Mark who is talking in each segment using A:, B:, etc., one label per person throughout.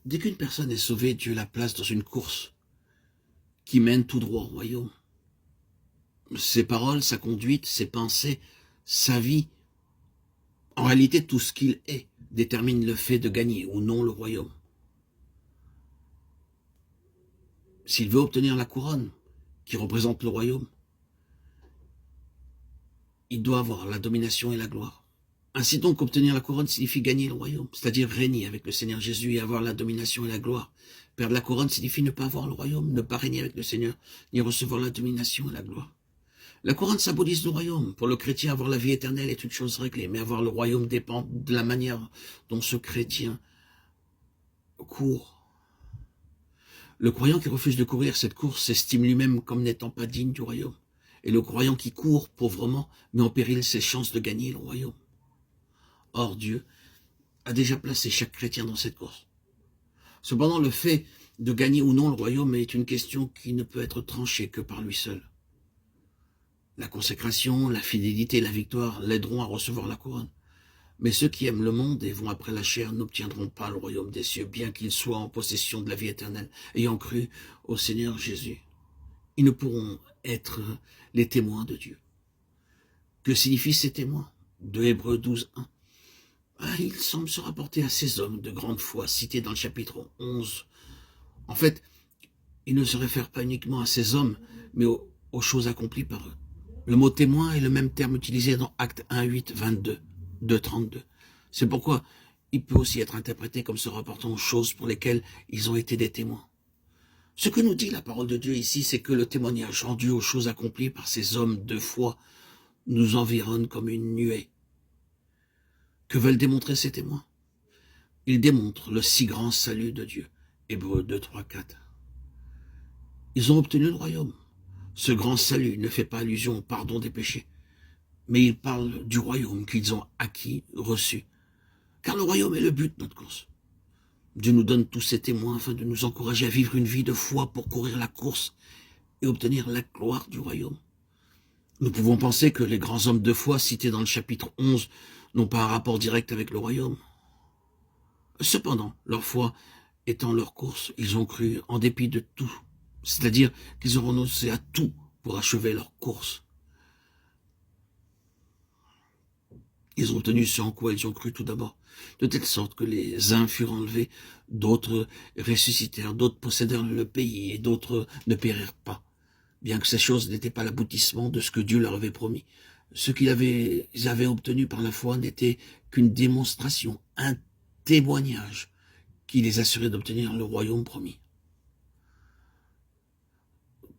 A: Dès qu'une personne est sauvée, Dieu la place dans une course qui mène tout droit au royaume. Ses paroles, sa conduite, ses pensées, sa vie, en réalité tout ce qu'il est, détermine le fait de gagner ou non le royaume. S'il veut obtenir la couronne qui représente le royaume, il doit avoir la domination et la gloire. Ainsi donc, obtenir la couronne signifie gagner le royaume, c'est-à-dire régner avec le Seigneur Jésus et avoir la domination et la gloire. Perdre la couronne signifie ne pas avoir le royaume, ne pas régner avec le Seigneur, ni recevoir la domination et la gloire. La couronne symbolise le royaume. Pour le chrétien, avoir la vie éternelle est une chose réglée, mais avoir le royaume dépend de la manière dont ce chrétien court. Le croyant qui refuse de courir cette course s'estime lui-même comme n'étant pas digne du royaume. Et le croyant qui court pauvrement met en péril ses chances de gagner le royaume. Or, Dieu a déjà placé chaque chrétien dans cette course. Cependant, le fait de gagner ou non le royaume est une question qui ne peut être tranchée que par lui seul. La consécration, la fidélité et la victoire l'aideront à recevoir la couronne. Mais ceux qui aiment le monde et vont après la chair n'obtiendront pas le royaume des cieux, bien qu'ils soient en possession de la vie éternelle, ayant cru au Seigneur Jésus. Ils ne pourront être les témoins de Dieu. Que signifient ces témoins? De Hébreux 12, 1. Il semble se rapporter à ces hommes de grande foi cités dans le chapitre 11. En fait, il ne se réfère pas uniquement à ces hommes, mais aux choses accomplies par eux. Le mot témoin est le même terme utilisé dans Actes 1, 8, 22, 2, 32. C'est pourquoi il peut aussi être interprété comme se rapportant aux choses pour lesquelles ils ont été des témoins. Ce que nous dit la parole de Dieu ici, c'est que le témoignage rendu aux choses accomplies par ces hommes de foi nous environne comme une nuée. Que veulent démontrer ces témoins? Ils démontrent le si grand salut de Dieu. Hébreux 2, 3, 4. Ils ont obtenu le royaume. Ce grand salut ne fait pas allusion au pardon des péchés, mais il parle du royaume qu'ils ont acquis, reçu. Car le royaume est le but de notre course. Dieu nous donne tous ces témoins afin de nous encourager à vivre une vie de foi pour courir la course et obtenir la gloire du royaume. Nous pouvons penser que les grands hommes de foi cités dans le chapitre 11 n'ont pas un rapport direct avec le royaume. Cependant, leur foi étant leur course, ils ont cru en dépit de tout. C'est-à-dire qu'ils ont renoncé à tout pour achever leur course. Ils ont obtenu ce en quoi ils ont cru tout d'abord, de telle sorte que les uns furent enlevés, d'autres ressuscitèrent, d'autres possédèrent le pays et d'autres ne périrent pas, bien que ces choses n'étaient pas l'aboutissement de ce que Dieu leur avait promis. Ce qu'ils avaient obtenu par la foi n'était qu'une démonstration, un témoignage qui les assurait d'obtenir le royaume promis.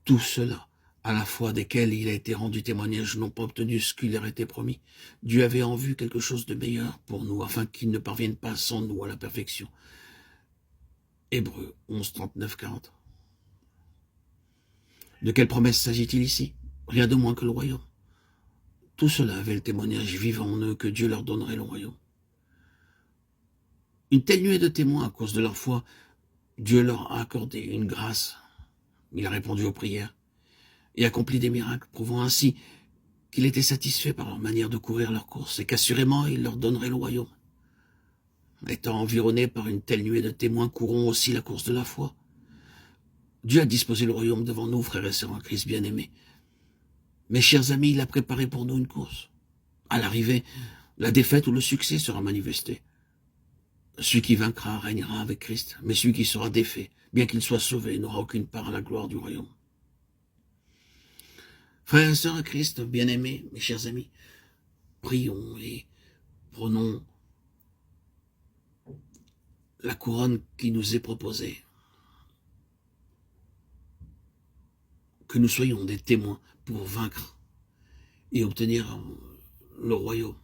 A: Tout cela, à la fois desquels il a été rendu témoignage, n'ont pas obtenu ce qui leur était promis. Dieu avait en vue quelque chose de meilleur pour nous, afin qu'ils ne parviennent pas sans nous à la perfection. Hébreux 11, 39, 40. De quelle promesse s'agit-il ici? Rien de moins que le royaume. Tout cela avait le témoignage vivant en eux que Dieu leur donnerait le royaume. Une telle nuée de témoins à cause de leur foi, Dieu leur a accordé une grâce. Il a répondu aux prières et accompli des miracles, prouvant ainsi qu'il était satisfait par leur manière de courir leur course et qu'assurément il leur donnerait le royaume. Étant environnés par une telle nuée de témoins, courons aussi la course de la foi. Dieu a disposé le royaume devant nous, frères et sœurs en Christ bien-aimés. Mes chers amis, il a préparé pour nous une course. À l'arrivée, la défaite ou le succès sera manifesté. Celui qui vaincra régnera avec Christ, mais celui qui sera défait, bien qu'il soit sauvé, n'aura aucune part à la gloire du royaume. Frères et sœurs en Christ, bien-aimés, mes chers amis, prions et prenons la couronne qui nous est proposée. Que nous soyons des témoins pour vaincre et obtenir le royaume.